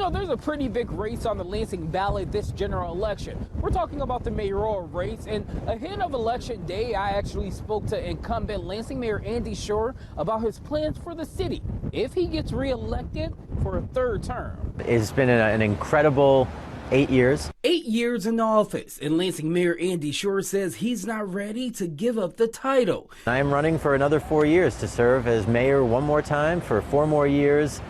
know, there's a pretty big race on the Lansing ballot this general election. We're talking about the mayoral race, and ahead of election day, I actually spoke to incumbent Lansing Mayor Andy Schor about his plans for the city if he gets reelected for a third term. It's been an incredible 8 years. 8 years in office, and Lansing Mayor Andy Schor says he's not ready to give up the title. I am running for another 4 years to serve as mayor one more time for 4 more years.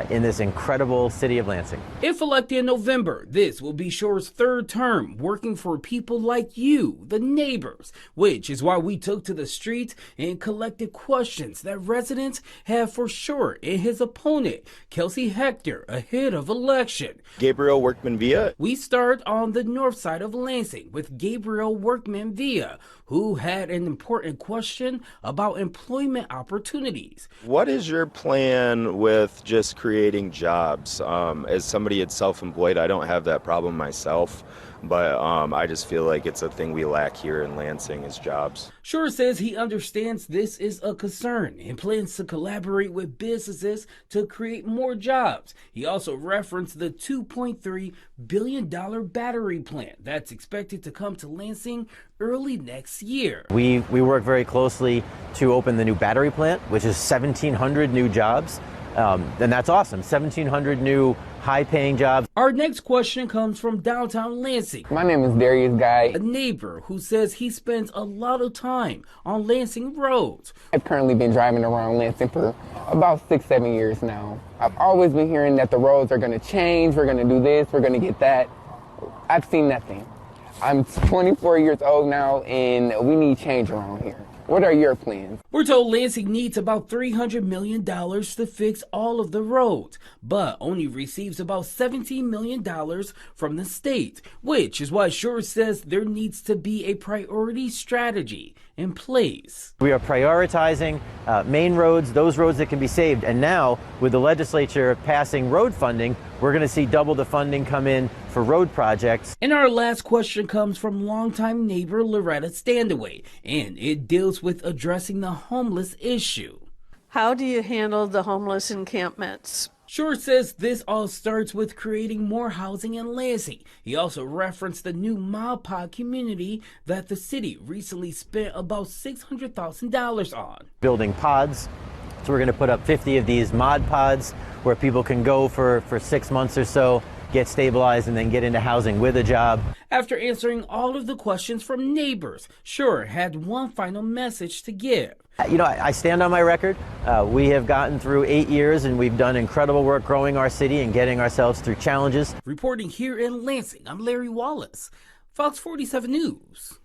In this incredible city of Lansing. If elected in November, this will be Schor's third term working for people like you, the neighbors, which is why we took to the streets and collected questions that residents have for Schor and his opponent, Kelsey Hector, ahead of election. Gabriel Workman Villa. We start on the north side of Lansing with Gabriel Workman Villa, who had an important question about employment opportunities. What is your plan with just creating jobs? As somebody that's self-employed, I don't have that problem myself, but I just feel like it's a thing we lack here in Lansing is jobs. Schor says he understands this is a concern and plans to collaborate with businesses to create more jobs. He also referenced the $2.3 billion battery plant that's expected to come to Lansing early next year. We work very closely to open the new battery plant, which is 1,700 new jobs. And that's awesome, 1,700 new high-paying jobs. Our next question comes from downtown Lansing. My name is Darius Guy. A neighbor who says he spends a lot of time on Lansing roads. I've currently been driving around Lansing for about 6-7 years now. I've always been hearing that the roads are going to change, we're going to do this, we're going to get that. I've seen nothing. I'm 24 years old now, and we need change around here. What are your plans? We're told Lansing needs about $300 million to fix all of the roads, but only receives about $17 million from the state, which is why Schor says there needs to be a priority strategy in place. We are prioritizing main roads, those roads that can be saved. And now, with the legislature passing road funding, we're going to see double the funding come in for road projects. And our last question comes from longtime neighbor Loretta Standaway, and it deals with addressing the homeless issue. How do you handle the homeless encampments? Schor says this all starts with creating more housing in Lansing. He also referenced the new Mod Pod community that the city recently spent about $600,000 on. Building pods. So we're going to put up 50 of these mod pods where people can go for 6 months or so, get stabilized, and then get into housing with a job. After answering all of the questions from neighbors, Schor had one final message to give. You know, I stand on my record. We have gotten through 8 years, and we've done incredible work growing our city and getting ourselves through challenges. Reporting here in Lansing, I'm Larry Wallace, Fox 47 News.